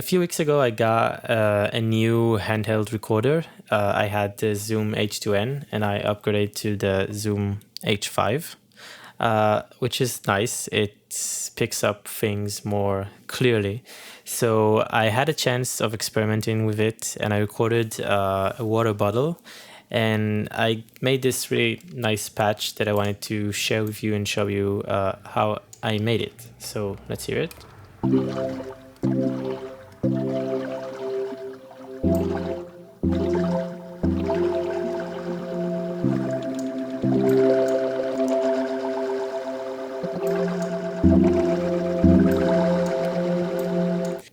A few weeks ago, I got a new handheld recorder. I had the Zoom H2N and I upgraded to the Zoom H5, which is nice. It picks up things more clearly. So I had a chance of experimenting with it and I recorded a water bottle. And I made this really nice patch that I wanted to share with you and show you how I made it. So let's hear it.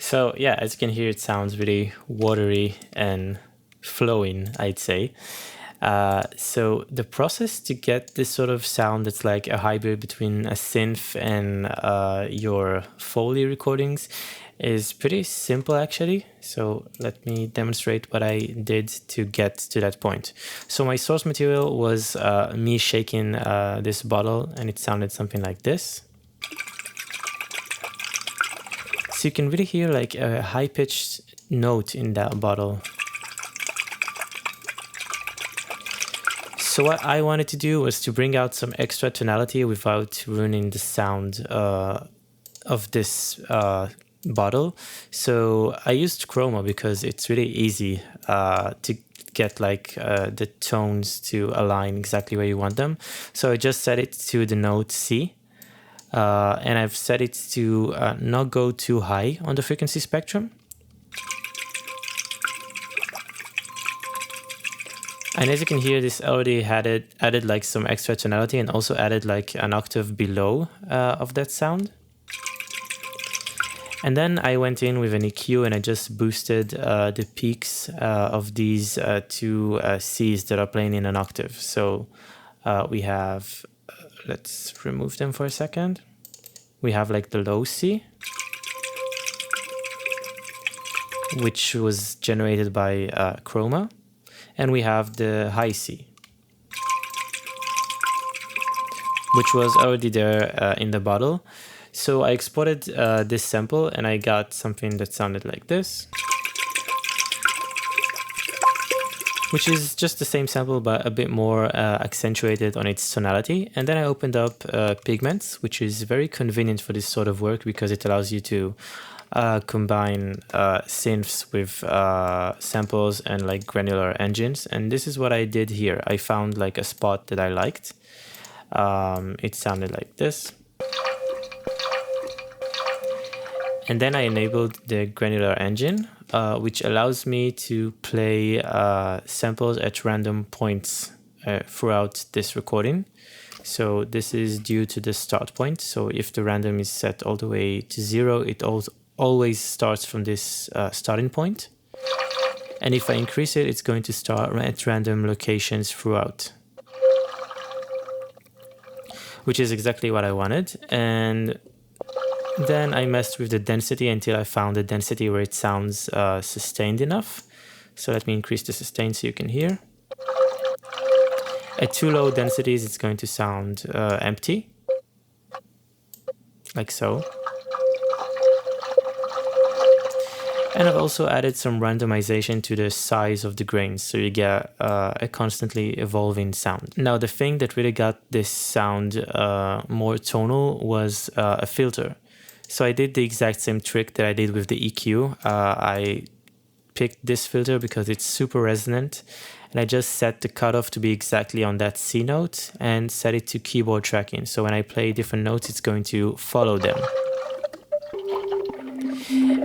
So yeah, as you can hear, it sounds really watery and flowing, I'd say. So the process to get this sort of sound that's like a hybrid between a synth and your Foley recordings is pretty simple actually. So let me demonstrate what I did to get to that point. So my source material was me shaking this bottle and it sounded something like this. So you can really hear like a high-pitched note in that bottle. So what I wanted to do was to bring out some extra tonality without ruining the sound of this bottle. So I used chroma because it's really easy to get like the tones to align exactly where you want them. So I just set it to the note C. And I've set it to not go too high on the frequency spectrum. And as you can hear, this already added like some extra tonality and also added like an octave below of that sound. And then I went in with an EQ and I just boosted the peaks of these two Cs that are playing in an octave. So we have, let's remove them for a second. We have like the low C, which was generated by chroma. And we have the high C, which was already there in the bottle. So I exported this sample and I got something that sounded like this, which is just the same sample but a bit more accentuated on its tonality. And then I opened up Pigments, which is very convenient for this sort of work because it allows you to combine synths with samples and like granular engines. And this is what I did here. I found like a spot that I liked. It sounded like this. And then I enabled the granular engine, which allows me to play samples at random points throughout this recording. So this is due to the start point. So if the random is set all the way to 0, it always starts from this starting point. And if I increase it, it's going to start at random locations throughout, which is exactly what I wanted. And then I messed with the density until I found a density where it sounds sustained enough. So let me increase the sustain so you can hear. At too low densities, it's going to sound empty, like so. And I've also added some randomization to the size of the grains, so you get a constantly evolving sound. Now, the thing that really got this sound more tonal was a filter. So I did the exact same trick that I did with the EQ. I picked this filter because it's super resonant, and I just set the cutoff to be exactly on that C note and set it to keyboard tracking. So when I play different notes, it's going to follow them.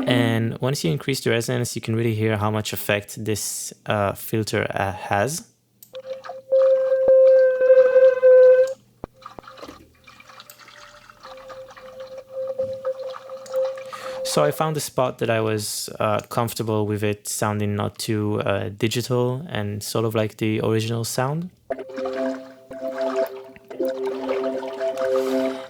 And once you increase the resonance, you can really hear how much effect this filter has. So I found a spot that I was comfortable with it sounding not too digital and sort of like the original sound.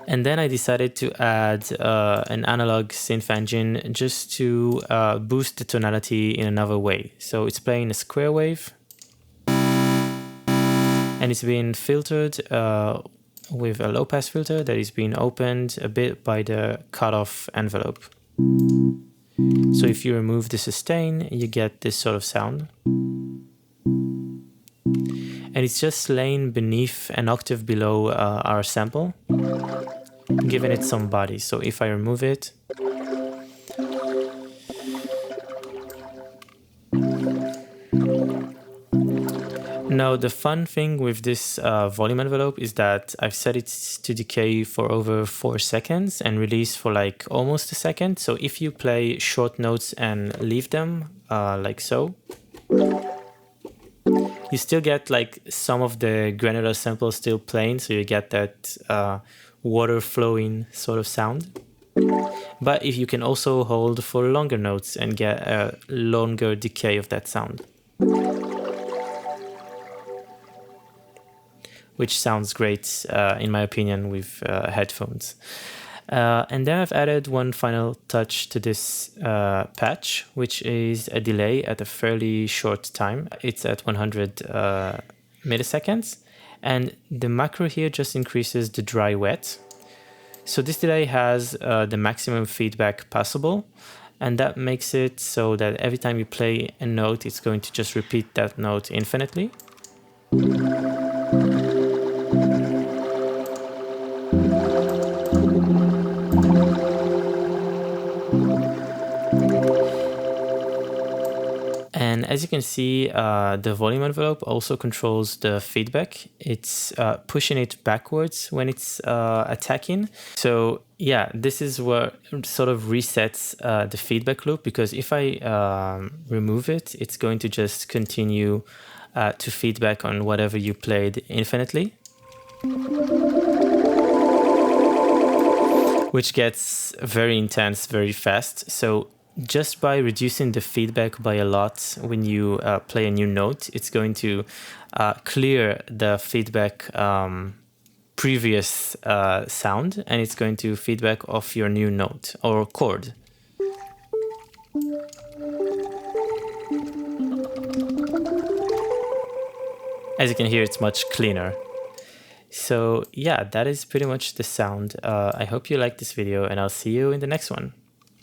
And then I decided to add an analog synth engine just to boost the tonality in another way. So it's playing a square wave and it's being filtered with a low pass filter that is being opened a bit by the cutoff envelope. So if you remove the sustain, you get this sort of sound. And it's just laying beneath an octave below our sample, giving it some body. So if I remove it, now the fun thing with this volume envelope is that I've set it to decay for over 4 seconds and release for like almost a second. So if you play short notes and leave them like so, you still get like some of the granular samples still playing, so you get that water flowing sort of sound. But if you can also hold for longer notes and get a longer decay of that sound, which sounds great in my opinion with headphones. And then I've added one final touch to this patch, which is a delay at a fairly short time. It's at 100 milliseconds. And the macro here just increases the dry wet. So this delay has the maximum feedback possible. And that makes it so that every time you play a note, it's going to just repeat that note infinitely. And as you can see, the volume envelope also controls the feedback. It's pushing it backwards when it's attacking. So yeah, this is what sort of resets the feedback loop, because if I remove it, it's going to just continue to feedback on whatever you played infinitely, which gets very intense very fast. So just by reducing the feedback by a lot when you play a new note, it's going to clear the feedback previous sound, and it's going to feedback off your new note or chord. As you can hear, it's much cleaner. So yeah, that is pretty much the sound. I hope you liked this video, and I'll see you in the next one.